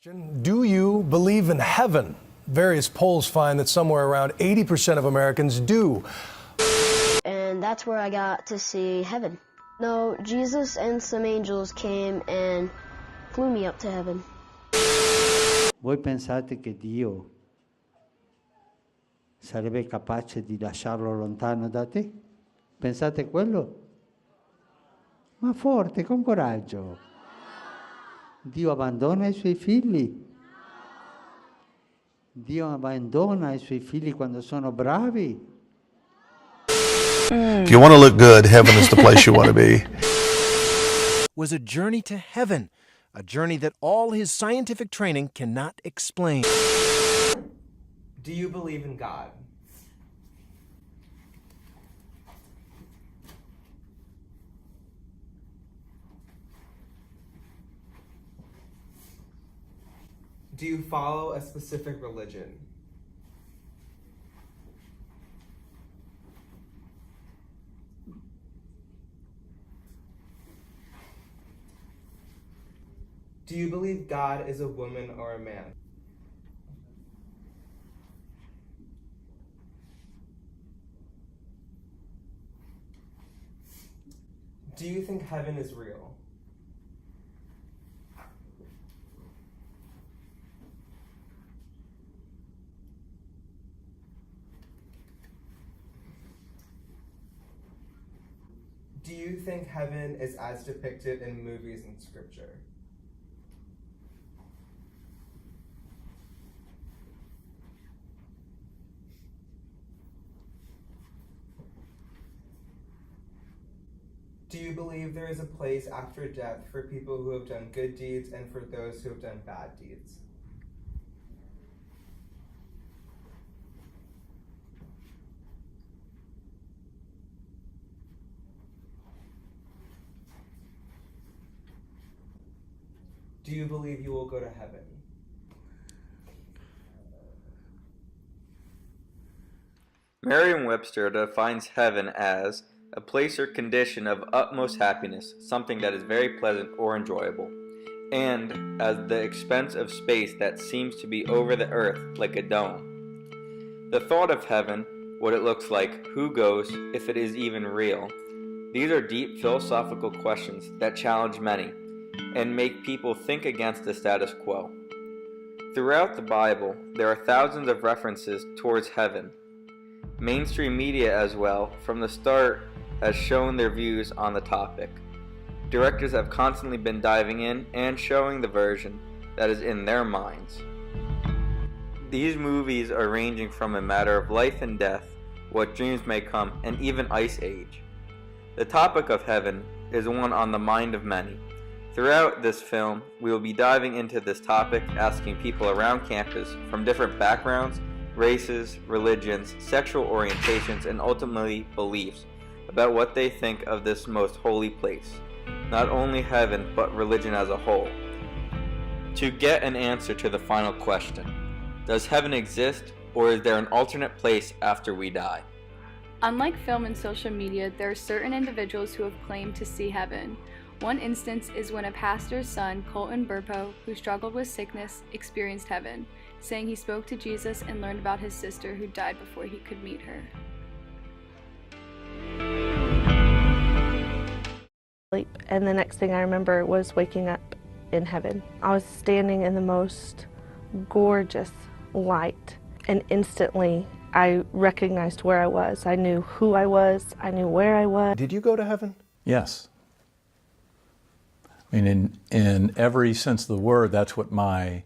Do you believe in heaven? Various polls find that somewhere around 80% of Americans do. And that's where I got to see heaven. No, Jesus and some angels came and flew me up to heaven. Voi pensate che Dio sarebbe capace di lasciarlo lontano da te? Pensate quello? Ma forte, con coraggio. Dio abbandona i suoi figli. Dio abbandona i suoi figli quando sono bravi. If you want to look good, heaven is the place you want to be. Was a journey to heaven, a journey that all his scientific training cannot explain. Do you believe in God? Do you follow a specific religion? Do you believe God is a woman or a man? Do you think heaven is real? Do you think heaven is as depicted in movies and scripture? Do you believe there is a place after death for people who have done good deeds and for those who have done bad deeds? Do you believe you will go to heaven? Merriam-Webster defines heaven as a place or condition of utmost happiness, something that is very pleasant or enjoyable, and as the expanse of space that seems to be over the earth like a dome. The thought of heaven, what it looks like, who goes, if it is even real, these are deep philosophical questions that challenge many and make people think against the status quo. Throughout the Bible, there are thousands of references towards heaven. Mainstream media as well, from the start, has shown their views on the topic. Directors have constantly been diving in and showing the version that is in their minds. These movies are ranging from a matter of life and death, what dreams may come, and even Ice Age. The topic of heaven is one on the mind of many. Throughout this film, we will be diving into this topic, asking people around campus from different backgrounds, races, religions, sexual orientations, and ultimately beliefs about what they think of this most holy place, not only heaven, but religion as a whole. To get an answer to the final question, does heaven exist, or is there an alternate place after we die? Unlike film and social media, there are certain individuals who have claimed to see heaven. One instance is when a pastor's son, Colton Burpo, who struggled with sickness, experienced heaven, saying he spoke to Jesus and learned about his sister who died before he could meet her. And the next thing I remember was waking up in heaven. I was standing in the most gorgeous light, and instantly I recognized where I was. I knew who I was. I knew where I was. Did you go to heaven? Yes. I mean, in every sense of the word, that's what my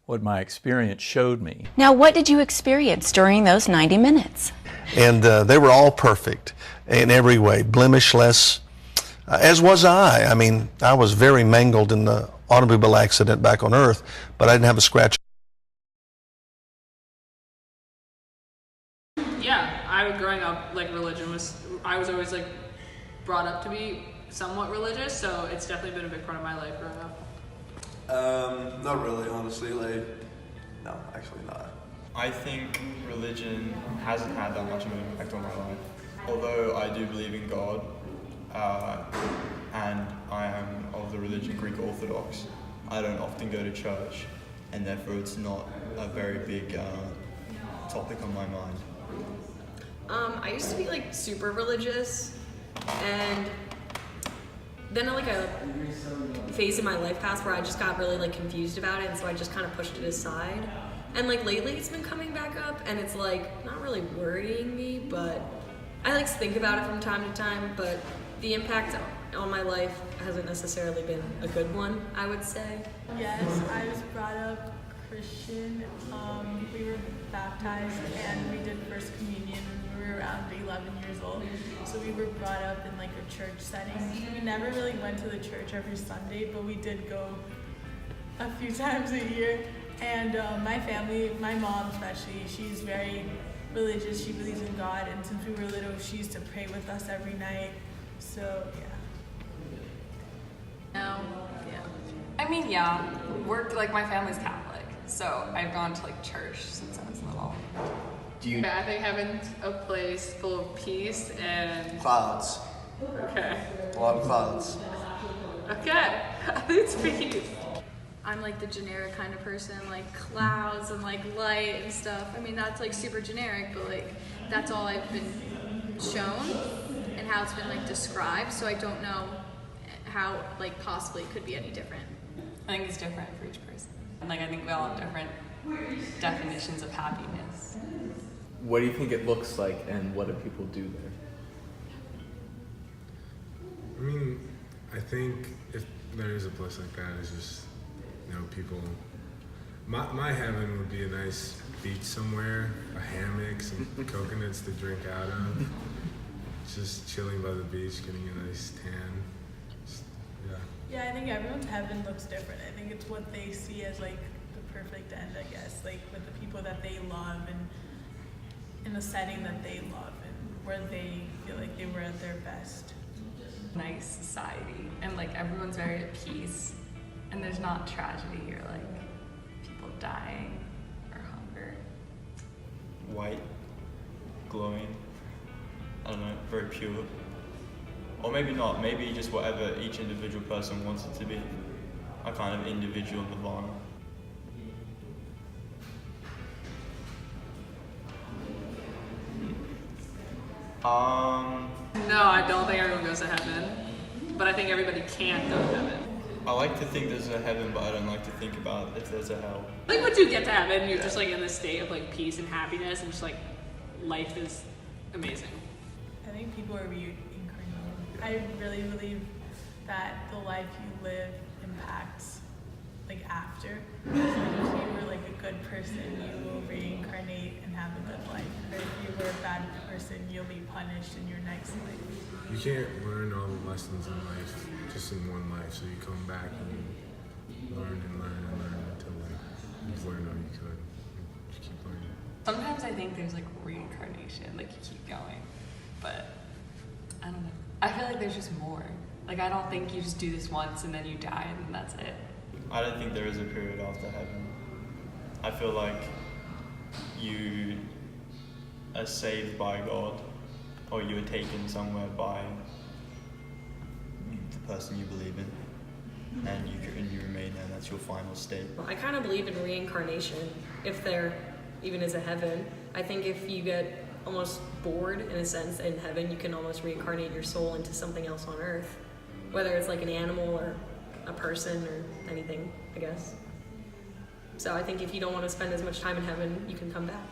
experience showed me. Now, what did you experience during those 90 minutes? And they were all perfect in every way, blemishless, as was I. I mean, I was very mangled in the automobile accident back on Earth, but I didn't have a scratch. Yeah, growing up, religion I was always brought up to be somewhat religious, so it's definitely been a big part of my life growing up. Not really, honestly. No, actually not. I think religion hasn't had that much of an impact on my life. Although I do believe in God, and I am of the religion Greek Orthodox, I don't often go to church. and therefore it's not a very big topic on my mind. I used to be like super religious, and then like a phase in my life passed where I just got really like confused about it, and so I just kind of pushed it aside. And like lately it's been coming back up, and it's like not really worrying me, but I like to think about it from time to time, but the impact on my life hasn't necessarily been a good one, I would say. Yes, I was brought up Christian. We were baptized and we did First Communion when we were around 11 years old. So we were brought up in like a church setting. We never really went to the church every Sunday, but we did go a few times a year. And my family, my mom especially, she's very religious. She believes in God, and since we were little, she used to pray with us every night. So No. Yeah. I mean, yeah. Like my family's Catholic, so I've gone to like church since I was little. I think heaven's a place full of peace and Clouds. Okay. A lot of clouds. Okay. It's peace. I'm like the generic kind of person, like clouds and like light and stuff. I mean, that's like super generic, but like that's all I've been shown and how it's been like described. So I don't know how like possibly it could be any different. I think it's different for each person. Like I think we all have different definitions of happiness. What do you think it looks like, and what do people do there? I mean, I think if there is a place like that, it's just, you know, people. My heaven would be a nice beach somewhere, a hammock, some coconuts to drink out of, just chilling by the beach, getting a nice tan. Just, yeah. Yeah, I think everyone's heaven looks different. I think it's what they see as like the perfect end, I guess, like with the people that they love and in the setting that they love and where they feel like they were at their best. Nice society, and like everyone's very at peace, and there's not tragedy or like people dying or hunger. White, glowing, I don't know, very pure. Or maybe not, maybe just whatever each individual person wants it to be. A kind of individual nirvana. No, I don't think everyone goes to heaven, but I think everybody can go to heaven. I like to think there's a heaven, but I don't like to think about if there's a hell. Like once you get to heaven, you're just like in this state of like peace and happiness, and just like life is amazing. I think people are reincarnated. I really believe that the life you live impacts like after. So if you were like a good person, you will reincarnate and have a good life. But if you were a bad person, you'll be punished in your next life. You can't learn all the lessons in life just in one life, so you come back and you learn and learn and learn until like you've learned all you could. Just keep learning. Sometimes I think there's like reincarnation, like you keep going, but I don't know. I feel like there's just more. Like I don't think you just do this once and then you die and then that's it. I don't think there is a period after heaven. I feel like you are saved by God, or you are taken somewhere by the person you believe in, and you remain there, and that's your final state. I kind of believe in reincarnation, if there even is a heaven. I think if you get almost bored, in a sense, in heaven, you can almost reincarnate your soul into something else on earth, whether it's like an animal or a person or anything, I guess. So I think if you don't want to spend as much time in heaven, you can come back.